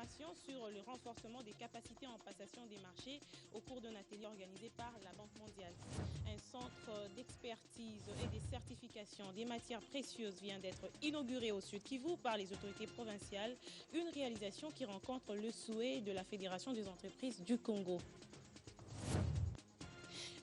informations sur le renforcement des capacités en passation des marchés au cours d'un atelier organisé par la Banque mondiale. Un centre d'expertise et des certifications des matières précieuses vient d'être inauguré au Sud Kivu par les autorités provinciales, une réalisation qui rencontre le souhait de la Fédération des entreprises du Congo.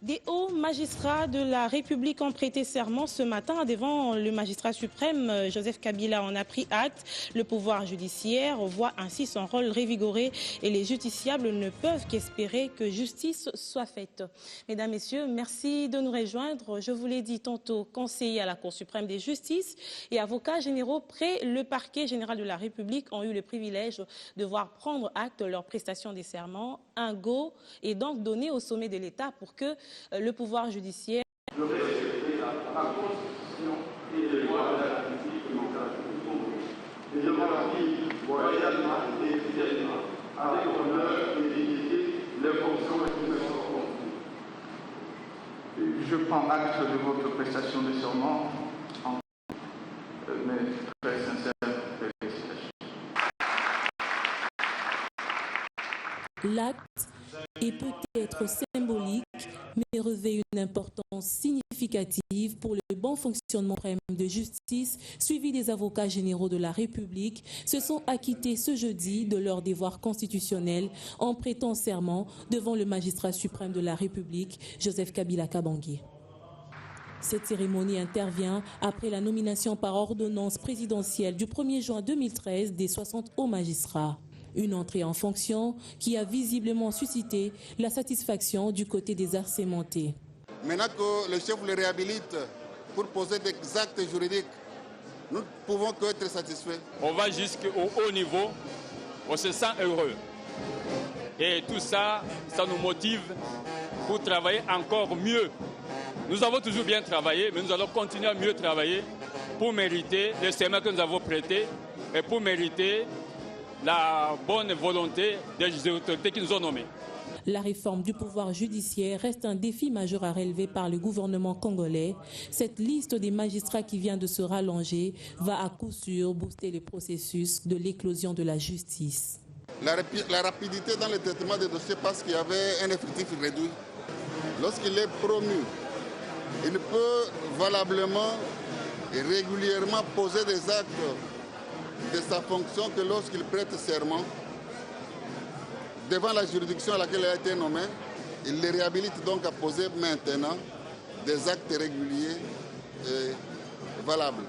Des hauts magistrats de la République ont prêté serment ce matin devant le magistrat suprême Joseph Kabila. En a pris acte. Le pouvoir judiciaire voit ainsi son rôle révigoré et les justiciables ne peuvent qu'espérer que justice soit faite. Mesdames, Messieurs, merci de nous rejoindre. Je vous l'ai dit tantôt, conseillers à la Cour suprême des justices et avocats généraux près le parquet général de la République ont eu le privilège de voir prendre acte de leur prestation des serments. Un go est donc donné au sommet de l'État pour que le pouvoir judiciaire de respecter la Constitution et les lois de la République démocratique du Congo. Et je m'en loyalement et fidèlement, avec honneur et dignité, les fonctions qui me sont confiées. Je prends acte de votre prestation de serment en mes très sincères félicitations. L'acte est peut-être symbolique, mais revêt une importance significative pour le bon fonctionnement de justice, suivi des avocats généraux de la République, se sont acquittés ce jeudi de leurs devoirs constitutionnels en prêtant serment devant le magistrat suprême de la République, Joseph Kabila Kabange. Cette cérémonie intervient après la nomination par ordonnance présidentielle du 1er juin 2013 des 60 hauts magistrats. Une entrée en fonction qui a visiblement suscité la satisfaction du côté des assermentés. Maintenant que le chef le réhabilite pour poser des actes juridiques, nous ne pouvons qu'être satisfaits. On va jusqu'au haut niveau, on se sent heureux. Et tout ça, ça nous motive pour travailler encore mieux. Nous avons toujours bien travaillé, mais nous allons continuer à mieux travailler pour mériter les serments que nous avons prêtés et pour mériter la bonne volonté des autorités qui nous ont nommés. La réforme du pouvoir judiciaire reste un défi majeur à relever par le gouvernement congolais. Cette liste des magistrats qui vient de se rallonger va à coup sûr booster le processus de l'éclosion de la justice. La rapidité dans le traitement des dossiers parce qu'il y avait un effectif réduit. Lorsqu'il est promu, il peut valablement et régulièrement poser des actes de sa fonction que lorsqu'il prête serment devant la juridiction à laquelle il a été nommé, il les réhabilite donc à poser maintenant des actes réguliers et valables.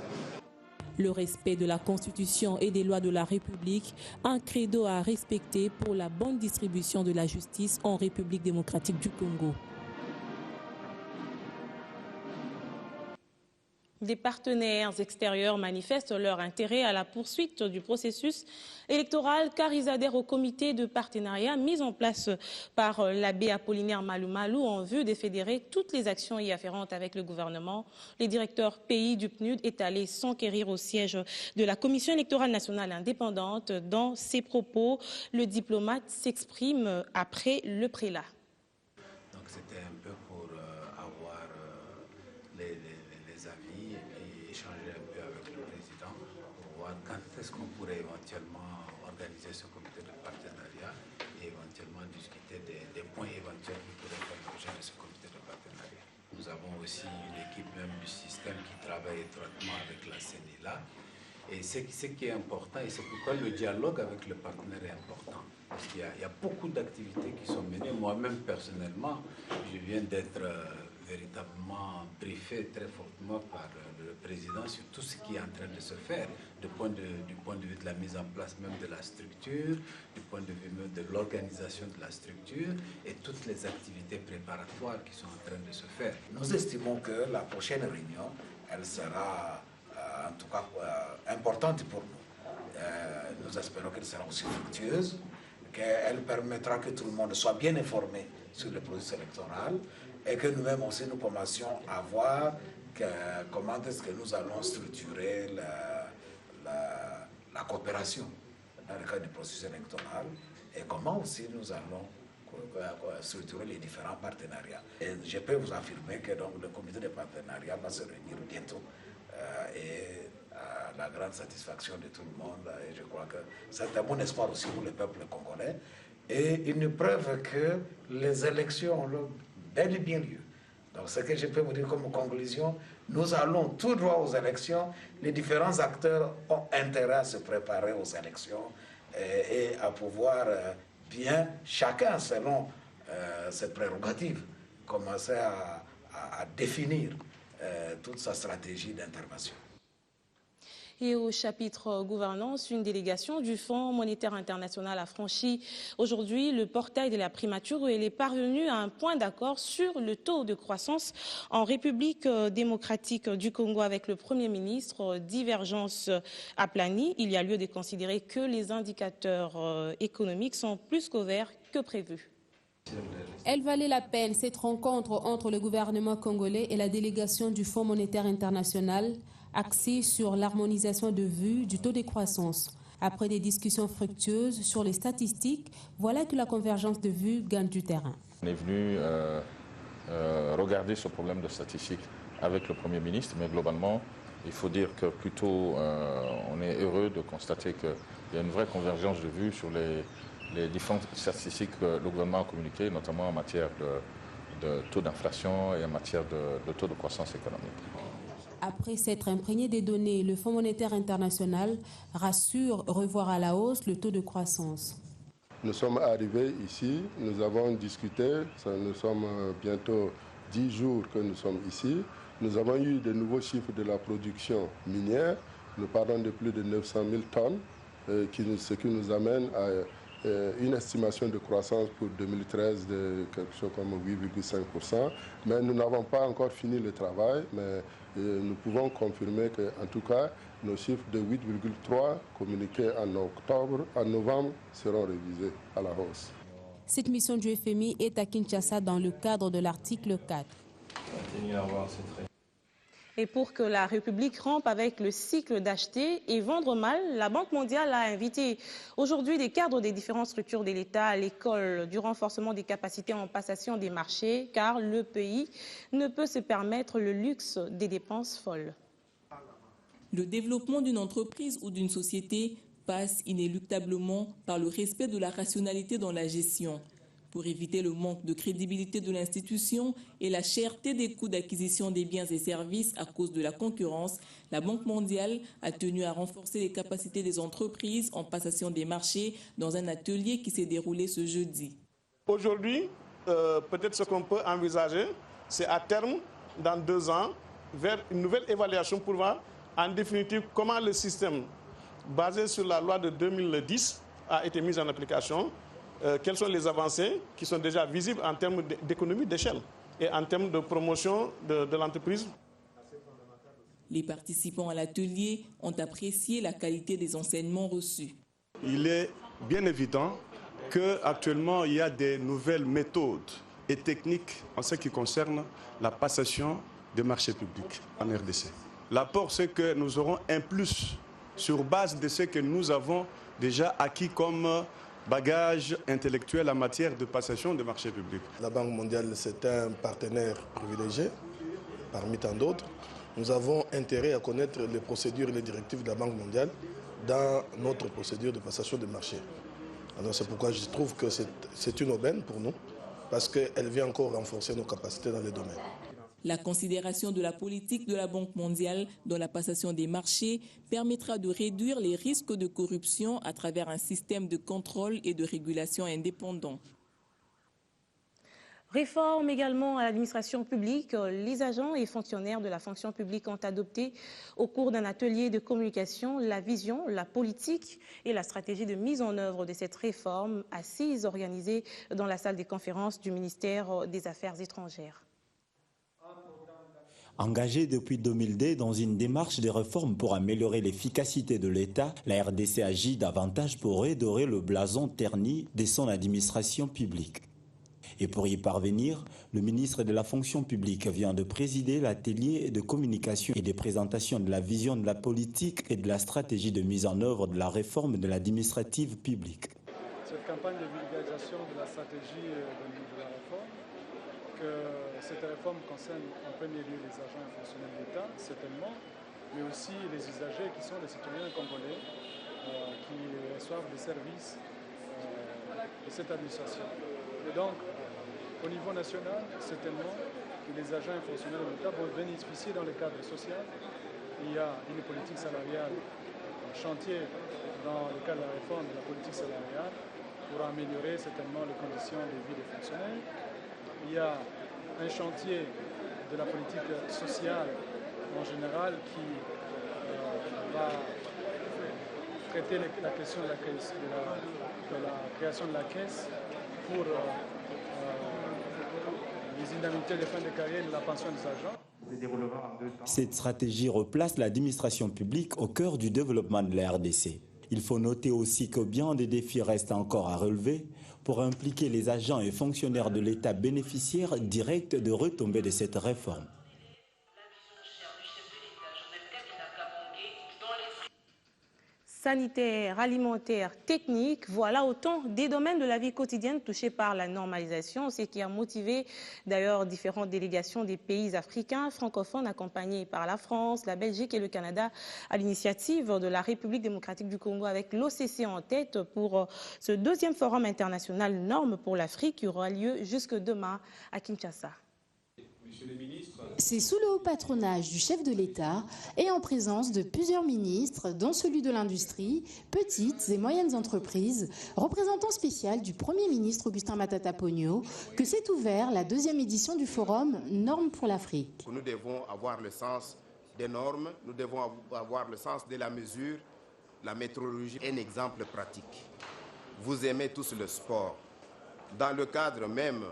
Le respect de la Constitution et des lois de la République, un credo à respecter pour la bonne distribution de la justice en République démocratique du Congo. Des partenaires extérieurs manifestent leur intérêt à la poursuite du processus électoral car ils adhèrent au comité de partenariat mis en place par l'abbé Apollinaire Malou Malou en vue de fédérer toutes les actions y afférentes avec le gouvernement. Le directeur pays du PNUD est allé s'enquérir au siège de la Commission électorale nationale indépendante. Dans ses propos, le diplomate s'exprime après le prélat. Donc c'était un peu pour avoir les avis et échanger un peu avec le président pour voir quand est-ce qu'on pourrait éventuellement organiser ce comité de partenariat et éventuellement discuter des points éventuels qui pourraient faire l'objet de ce comité de partenariat. Nous avons aussi une équipe même du système qui travaille étroitement avec la CENI là. Et ce qui est important, et c'est pourquoi le dialogue avec le partenaire est important. Parce qu'il y a beaucoup d'activités qui sont menées. Moi-même, personnellement, je viens d'être véritablement briefé très fortement par le président sur tout ce qui est en train de se faire, du point de vue de la mise en place même de la structure, du point de vue même de l'organisation de la structure et toutes les activités préparatoires qui sont en train de se faire. Nous estimons que la prochaine réunion, elle sera en tout cas importante pour nous. Nous espérons qu'elle sera aussi fructueuse, qu'elle permettra que tout le monde soit bien informé sur le processus électoral et que nous-mêmes aussi nous commencions à voir comment est-ce que nous allons structurer la coopération dans le cadre du processus électoral et comment aussi nous allons structurer les différents partenariats. Et je peux vous affirmer que donc, le comité de partenariat va se réunir bientôt et la grande satisfaction de tout le monde. Et je crois que c'est un bon espoir aussi pour le peuple congolais. Et une preuve que les élections ont bel et bien lieu. Donc ce que je peux vous dire comme conclusion, nous allons tout droit aux élections. Les différents acteurs ont intérêt à se préparer aux élections et à pouvoir bien, chacun selon ses prérogatives, commencer à définir toute sa stratégie d'intervention. Et au chapitre gouvernance, une délégation du Fonds monétaire international a franchi aujourd'hui le portail de la primature où elle est parvenue à un point d'accord sur le taux de croissance en République démocratique du Congo avec le Premier ministre. Divergence aplanie. Il y a lieu de considérer que les indicateurs économiques sont plus qu'au vert que prévu. Elle valait la peine, cette rencontre entre le gouvernement congolais et la délégation du Fonds monétaire international, axée sur l'harmonisation de vues du taux de croissance. Après des discussions fructueuses sur les statistiques, voilà que la convergence de vues gagne du terrain. On est venu regarder ce problème de statistiques avec le Premier ministre, mais globalement, il faut dire que plutôt on est heureux de constater qu'il y a une vraie convergence de vues sur les différentes statistiques que le gouvernement a communiquées, notamment en matière de taux d'inflation et en matière de taux de croissance économique. Après s'être imprégné des données, le Fonds monétaire international rassure revoir à la hausse le taux de croissance. Nous sommes arrivés ici, nous avons discuté, nous sommes bientôt 10 jours que nous sommes ici. Nous avons eu de nouveaux chiffres de la production minière. Nous parlons de plus de 900 000 tonnes, ce qui nous amène à une estimation de croissance pour 2013 de quelque chose comme 8,5%. Mais nous n'avons pas encore fini le travail, mais nous pouvons confirmer qu'en tout cas, nos chiffres de 8,3 communiqués en novembre seront révisés à la hausse. Cette mission du FMI est à Kinshasa dans le cadre de l'article 4. Et pour que la République rompe avec le cycle d'acheter et vendre mal, la Banque mondiale a invité aujourd'hui des cadres des différentes structures de l'État à l'école du renforcement des capacités en passation des marchés, car le pays ne peut se permettre le luxe des dépenses folles. Le développement d'une entreprise ou d'une société passe inéluctablement par le respect de la rationalité dans la gestion. Pour éviter le manque de crédibilité de l'institution et la cherté des coûts d'acquisition des biens et services à cause de la concurrence, la Banque mondiale a tenu à renforcer les capacités des entreprises en passation des marchés dans un atelier qui s'est déroulé ce jeudi. Aujourd'hui, peut-être ce qu'on peut envisager, c'est à terme, dans 2 ans, vers une nouvelle évaluation pour voir en définitive comment le système basé sur la loi de 2010 a été mis en application. Quelles sont les avancées qui sont déjà visibles en termes d'économie d'échelle et en termes de promotion de l'entreprise. Les participants à l'atelier ont apprécié la qualité des enseignements reçus. Il est bien évident qu'actuellement, il y a des nouvelles méthodes et techniques en ce qui concerne la passation des marchés publics en RDC. L'apport, c'est que nous aurons un plus sur base de ce que nous avons déjà acquis comme bagage intellectuel en matière de passation des marchés publics. La Banque mondiale, c'est un partenaire privilégié, parmi tant d'autres. Nous avons intérêt à connaître les procédures et les directives de la Banque mondiale dans notre procédure de passation des marchés. Alors c'est pourquoi je trouve que c'est une aubaine pour nous, parce qu'elle vient encore renforcer nos capacités dans les domaines. La considération de la politique de la Banque mondiale dans la passation des marchés permettra de réduire les risques de corruption à travers un système de contrôle et de régulation indépendant. Réforme également à l'administration publique. Les agents et fonctionnaires de la fonction publique ont adopté au cours d'un atelier de communication la vision, la politique et la stratégie de mise en œuvre de cette réforme assise organisée dans la salle des conférences du ministère des Affaires étrangères. Engagée depuis 2002 dans une démarche de réforme pour améliorer l'efficacité de l'État, la RDC agit davantage pour redorer le blason terni de son administration publique. Et pour y parvenir, le ministre de la fonction publique vient de présider l'atelier de communication et de présentation de la vision de la politique et de la stratégie de mise en œuvre de la réforme de l'administrative publique. Cette campagne de vulgarisation de la stratégie de la réforme, que cette réforme concerne en premier lieu les agents et fonctionnaires de l'État, certainement, mais aussi les usagers qui sont les citoyens congolais qui reçoivent des services de cette administration. Et donc, au niveau national, certainement, les agents et fonctionnaires de l'État vont bénéficier dans le cadre social. Il y a une politique salariale, un chantier dans le cadre de la réforme de la politique salariale pour améliorer certainement les conditions de vie des fonctionnaires. Il y a un chantier de la politique sociale en général qui va traiter la question de la création de la caisse pour les indemnités de fin de carrière et la pension des agents. Cette stratégie replace l'administration publique au cœur du développement de la RDC. Il faut noter aussi que bien des défis restent encore à relever pour impliquer les agents et fonctionnaires de l'État bénéficiaires directs de retombées de cette réforme. Sanitaire, alimentaire, technique, voilà autant des domaines de la vie quotidienne touchés par la normalisation, ce qui a motivé d'ailleurs différentes délégations des pays africains francophones accompagnés par la France, la Belgique et le Canada à l'initiative de la République démocratique du Congo avec l'OCC en tête pour ce deuxième forum international Normes pour l'Afrique qui aura lieu jusque demain à Kinshasa. C'est sous le haut patronage du chef de l'État et en présence de plusieurs ministres, dont celui de l'industrie, petites et moyennes entreprises, représentant spécial du Premier ministre Augustin Matata Ponyo, que s'est ouvert la deuxième édition du forum Normes pour l'Afrique. Nous devons avoir le sens des normes, nous devons avoir le sens de la mesure, la métrologie, un exemple pratique. Vous aimez tous le sport. Dans le cadre même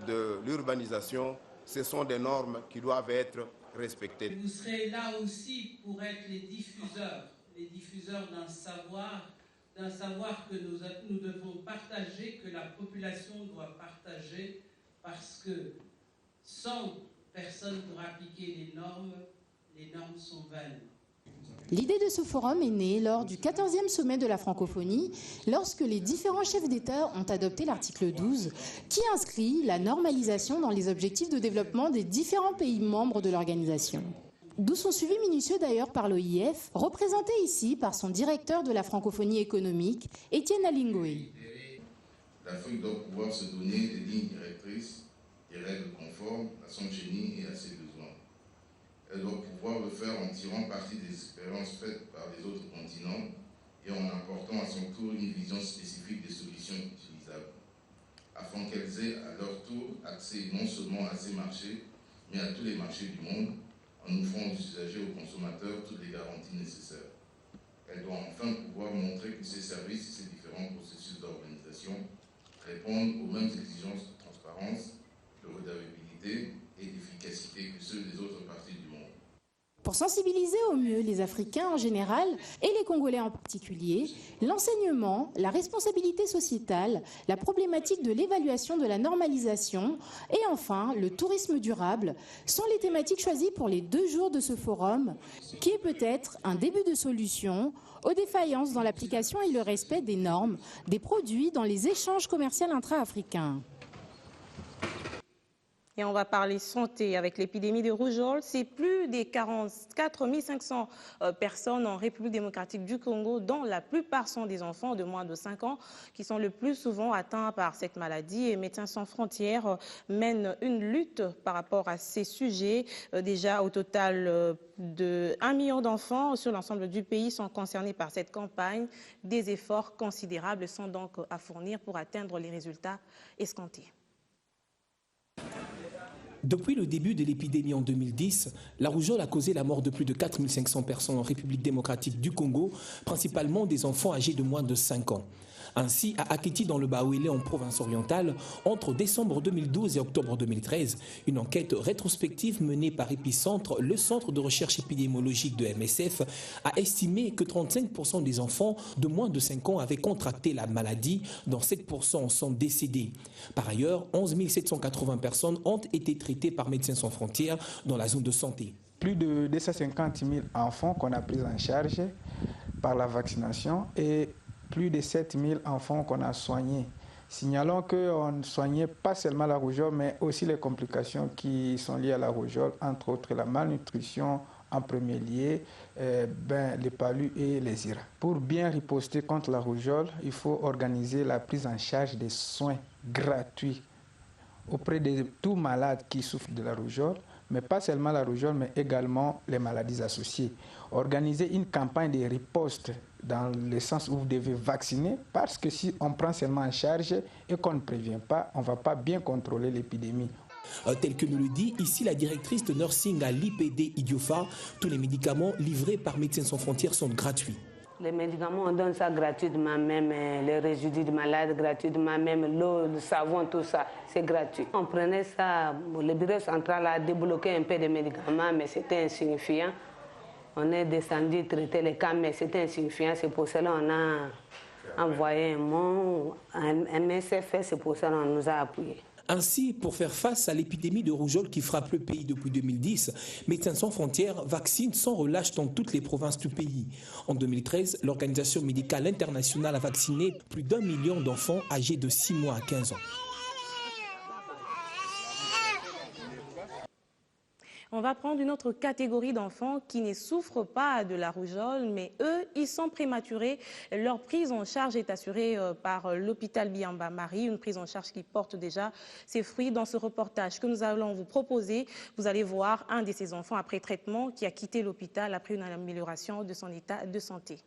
de l'urbanisation, ce sont des normes qui doivent être respectées. Vous serez là aussi pour être les diffuseurs d'un savoir que nous devons partager, que la population doit partager, parce que sans personne pour appliquer les normes sont vaines. L'idée de ce forum est née lors du 14e sommet de la francophonie, lorsque les différents chefs d'État ont adopté l'article 12, qui inscrit la normalisation dans les objectifs de développement des différents pays membres de l'organisation. D'où son suivi minutieux d'ailleurs par l'OIF, représenté ici par son directeur de la francophonie économique, Étienne Alingoé. L'Afrique doit pouvoir se donner des lignes directrices, des règles conformes à son génie et à ses besoins. Elle doit pouvoir le faire en tirant parti des expériences faites par les autres continents et en apportant à son tour une vision spécifique des solutions utilisables, afin qu'elles aient à leur tour accès non seulement à ces marchés, mais à tous les marchés du monde, en offrant aux usagers et aux consommateurs toutes les garanties nécessaires. Elle doit enfin pouvoir montrer que ces services et ces différents processus d'organisation répondent aux mêmes exigences de transparence, de redevabilité et d'efficacité que ceux des autres parties du monde. Pour sensibiliser au mieux les Africains en général et les Congolais en particulier, l'enseignement, la responsabilité sociétale, la problématique de l'évaluation de la normalisation et enfin le tourisme durable sont les thématiques choisies pour les 2 jours de ce forum, qui est peut-être un début de solution aux défaillances dans l'application et le respect des normes des produits dans les échanges commerciaux intra-africains. Et on va parler santé avec l'épidémie de rougeole. C'est plus de 44 500 personnes en République démocratique du Congo, dont la plupart sont des enfants de moins de 5 ans, qui sont le plus souvent atteints par cette maladie. Et Médecins sans frontières mène une lutte par rapport à ces sujets. Déjà, au total de 1 million d'enfants sur l'ensemble du pays sont concernés par cette campagne. Des efforts considérables sont donc à fournir pour atteindre les résultats escomptés. Depuis le début de l'épidémie en 2010, la rougeole a causé la mort de plus de 4 500 personnes en République démocratique du Congo, principalement des enfants âgés de moins de 5 ans. Ainsi, à Akiti, dans le Baoulé, en province orientale, entre décembre 2012 et octobre 2013, une enquête rétrospective menée par Épicentre, le centre de recherche épidémiologique de MSF, a estimé que 35% des enfants de moins de 5 ans avaient contracté la maladie, dont 7% sont décédés. Par ailleurs, 11 780 personnes ont été traitées par Médecins sans frontières dans la zone de santé. Plus de 250 000 enfants qu'on a pris en charge par la vaccination et plus de 7 000 enfants qu'on a soignés. Signalons qu'on ne soignait pas seulement la rougeole, mais aussi les complications qui sont liées à la rougeole, entre autres la malnutrition, en premier lieu les palus et les IRA. Pour bien riposter contre la rougeole, il faut organiser la prise en charge des soins gratuits auprès de tous malades qui souffrent de la rougeole, mais pas seulement la rougeole, mais également les maladies associées. Organiser une campagne de riposte dans le sens où vous devez vacciner, parce que si on prend seulement en charge et qu'on ne prévient pas, on ne va pas bien contrôler l'épidémie. Tel que nous le dit ici la directrice de nursing à l'IPD Idiofa, tous les médicaments livrés par Médecins sans frontières sont gratuits. Les médicaments, on donne ça gratuitement, même les résidus de malades gratuitement, même l'eau, le savon, tout ça, c'est gratuit. On prenait ça, le bureau central a débloqué un peu de médicaments, mais c'était insignifiant. On est descendu traiter les cas, mais c'était insignifiant. C'est pour cela qu'on a envoyé un mot, un SFS, c'est pour cela qu'on nous a appuyés. Ainsi, pour faire face à l'épidémie de rougeole qui frappe le pays depuis 2010, Médecins sans frontières vaccine sans relâche dans toutes les provinces du pays. En 2013, l'Organisation médicale internationale a vacciné plus d'1 million d'enfants âgés de 6 mois à 15 ans. On va prendre une autre catégorie d'enfants qui ne souffrent pas de la rougeole, mais eux, ils sont prématurés. Leur prise en charge est assurée par l'hôpital Biamba-Marie, une prise en charge qui porte déjà ses fruits. Dans ce reportage que nous allons vous proposer, vous allez voir un de ces enfants après traitement qui a quitté l'hôpital après une amélioration de son état de santé.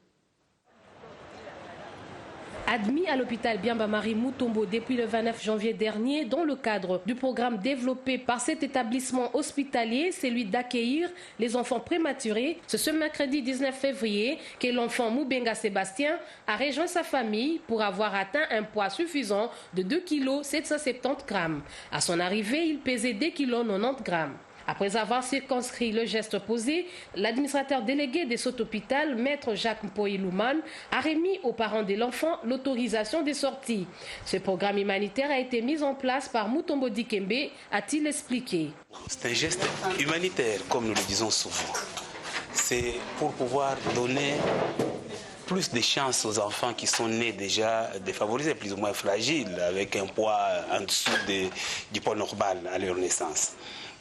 Admis à l'hôpital Biamba-Marie Mutombo depuis le 29 janvier dernier dans le cadre du programme développé par cet établissement hospitalier, celui d'accueillir les enfants prématurés. C'est ce mercredi 19 février que l'enfant Moubenga Sébastien a rejoint sa famille pour avoir atteint un poids suffisant de 2 kg 770 grammes. À son arrivée, il pesait 2 kg 90 grammes. Après avoir circonscrit le geste posé, l'administrateur délégué de cet hôpital, maître Jacques Mpoï-Louman, a remis aux parents de l'enfant l'autorisation de sortie. Ce programme humanitaire a été mis en place par Mutombo Dikembe, a-t-il expliqué. C'est un geste humanitaire, comme nous le disons souvent. C'est pour pouvoir donner plus de chances aux enfants qui sont nés déjà défavorisés, plus ou moins fragiles, avec un poids en dessous du poids normal à leur naissance.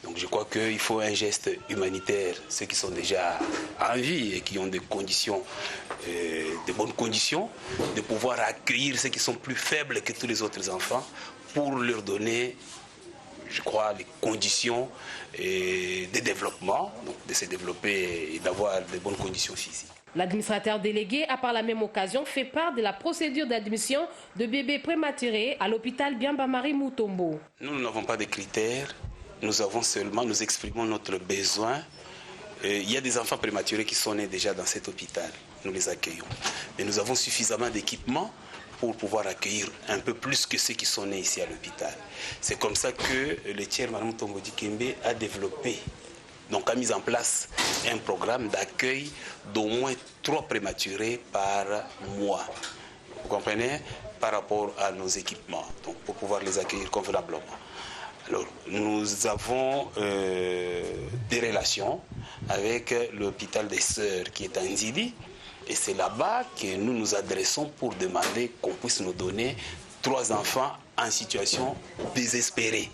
Donc je crois qu'il faut un geste humanitaire, ceux qui sont déjà en vie et qui ont des conditions, de bonnes conditions, de pouvoir accueillir ceux qui sont plus faibles que tous les autres enfants pour leur donner, je crois, les conditions de développement, donc de se développer et d'avoir de bonnes conditions physiques. L'administrateur délégué a par la même occasion fait part de la procédure d'admission de bébés prématurés à l'hôpital Biamba-Marie Mutombo. Nous n'avons pas de critères. Nous exprimons notre besoin. Il y a des enfants prématurés qui sont nés déjà dans cet hôpital. Nous les accueillons. Mais nous avons suffisamment d'équipements pour pouvoir accueillir un peu plus que ceux qui sont nés ici à l'hôpital. C'est comme ça que le tiers Mme Mutombo Dikembe a développé, donc a mis en place un programme d'accueil d'au moins 3 prématurés par mois. Vous comprenez? Par rapport à nos équipements, donc pour pouvoir les accueillir convenablement. Alors, nous avons des relations avec l'hôpital des Sœurs qui est à Nzili. Et c'est là-bas que nous nous adressons pour demander qu'on puisse nous donner 3 enfants en situation désespérée.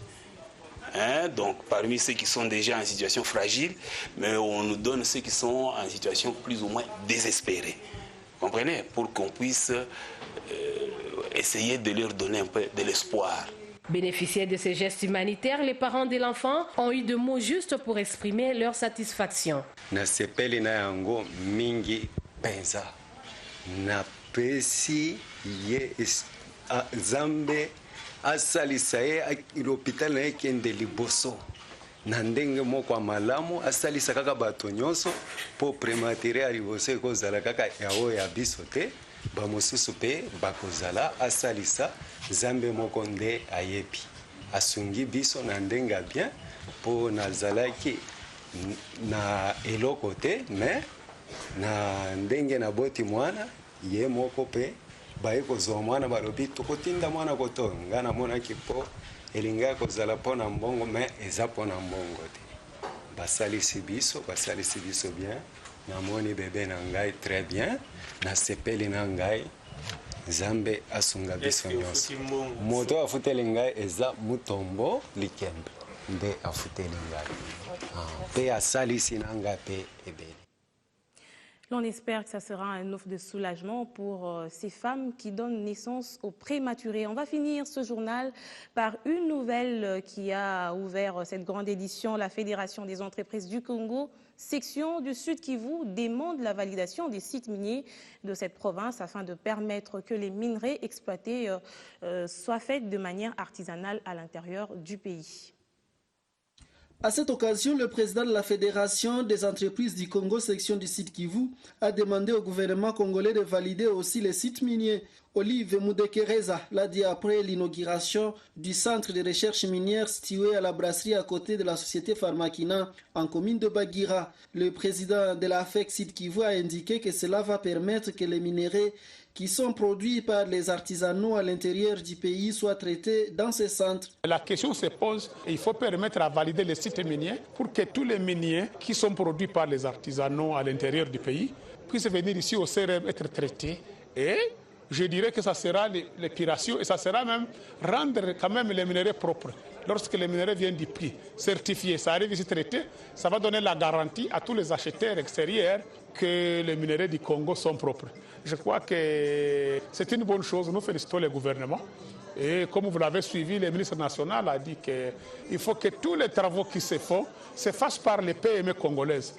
Donc, parmi ceux qui sont déjà en situation fragile, mais on nous donne ceux qui sont en situation plus ou moins désespérée. Vous comprenez? Pour qu'on puisse essayer de leur donner un peu de l'espoir. Bénéficiaires de ces gestes humanitaires, les parents de l'enfant ont eu de mots justes pour exprimer leur satisfaction. Nasepeli na yango mingi penza. Na pesi ye zambe asalisa ye l'hôpital na kende liboso. Na ndenge moko malamu asalisa kaka bato nyonso po prématuré aliboso ekozala kaka yawo ya biso te. Bamosusu pe bakozala asalisa Zambe moko nde ayebi asungi biso na ndenga bien po nazalaki na eloko te mais na ndenge na boti mwana ye moko pe baye kozwa mwana balobi tokotinda mwana koto nga namonaki po elinga kozala mpo na mbongo mais eza mpo na mbongo te basalisi biso bien namoni bebe na ngai très bien nasepeli na ngai Zambe asunga biso nyonso. Moto afuteli ngai eza Mutombo Dikembe. nde afuteli ngai mpe asalisi na ngai mpe ebele. On espère que ça sera un offre de soulagement pour ces femmes qui donnent naissance aux prématurés. On va finir ce journal par une nouvelle qui a ouvert cette grande édition. La Fédération des entreprises du Congo, section du Sud Kivu, demande la validation des sites miniers de cette province afin de permettre que les minerais exploités soient faits de manière artisanale à l'intérieur du pays. À cette occasion, le président de la Fédération des entreprises du Congo, section du site Kivu, a demandé au gouvernement congolais de valider aussi les sites miniers. Olive Moudekereza l'a dit après l'inauguration du centre de recherche minière situé à la brasserie à côté de la société Pharmakina en commune de Bagira. Le président de la FEC Site Kivu a indiqué que cela va permettre que les minéraux qui sont produits par les artisanaux à l'intérieur du pays soient traités dans ces centres. La question se pose, il faut permettre à valider les sites miniers pour que tous les miniers qui sont produits par les artisanaux à l'intérieur du pays puissent venir ici au CRM être traités. Et je dirais que ça sera l'épuration et ça sera même rendre quand même les minerais propres. Lorsque les minerais viennent du prix certifié, ça arrive ici traité, ça va donner la garantie à tous les acheteurs extérieurs que les minerais du Congo sont propres. Je crois que c'est une bonne chose. Nous félicitons le gouvernement. Et comme vous l'avez suivi, le ministre national a dit qu'il faut que tous les travaux qui se font se fassent par les PME congolaises.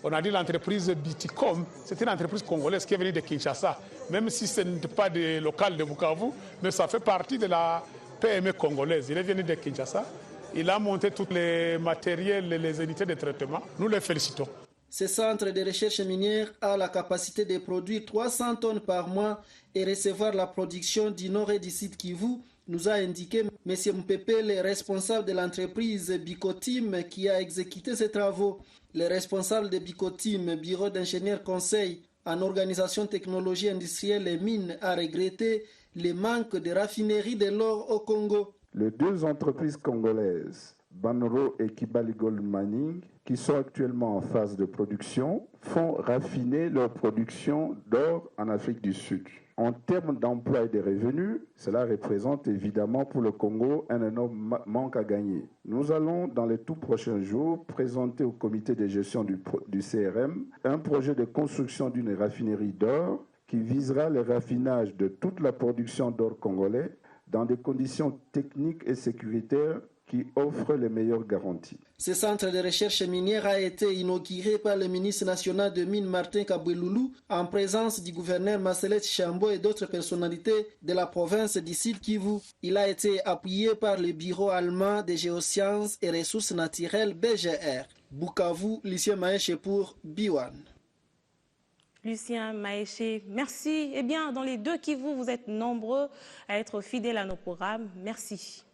On a dit l'entreprise Biticom, c'est une entreprise congolaise qui est venue de Kinshasa, même si ce n'est pas de local de Bukavu, mais ça fait partie de la PME congolaise. Il est venu de Kinshasa, il a monté tous les matériels, les unités de traitement. Nous les félicitons. Ce centre de recherche minière a la capacité de produire 300 tonnes par mois et recevoir la production du nord et du sud Kivu, nous a indiqué M. Mpepe, le responsable de l'entreprise Bicotim qui a exécuté ces travaux. Le responsable de Bicotim, bureau d'ingénieurs conseil en organisation technologie industrielle et mines, a regretté le manque de raffinerie de l'or au Congo. Les deux entreprises congolaises, Banoro et Kibali Gold Mining, qui sont actuellement en phase de production, font raffiner leur production d'or en Afrique du Sud. En termes d'emploi et de revenus, cela représente évidemment pour le Congo un énorme manque à gagner. Nous allons dans les tout prochains jours présenter au comité de gestion du CRM un projet de construction d'une raffinerie d'or qui visera le raffinage de toute la production d'or congolais dans des conditions techniques et sécuritaires qui offrent les meilleures garanties. Ce centre de recherche minière a été inauguré par le ministre national de Mines Martin Kabweloulou en présence du gouverneur Marcelet Chambo et d'autres personnalités de la province du Sud Kivu. Il a été appuyé par le bureau allemand des géosciences et ressources naturelles BGR. Bukavu, Lucien Maéché pour B1. Lucien Maéché, merci. Eh bien, dans les deux Kivu, vous êtes nombreux à être fidèles à nos programmes. Merci.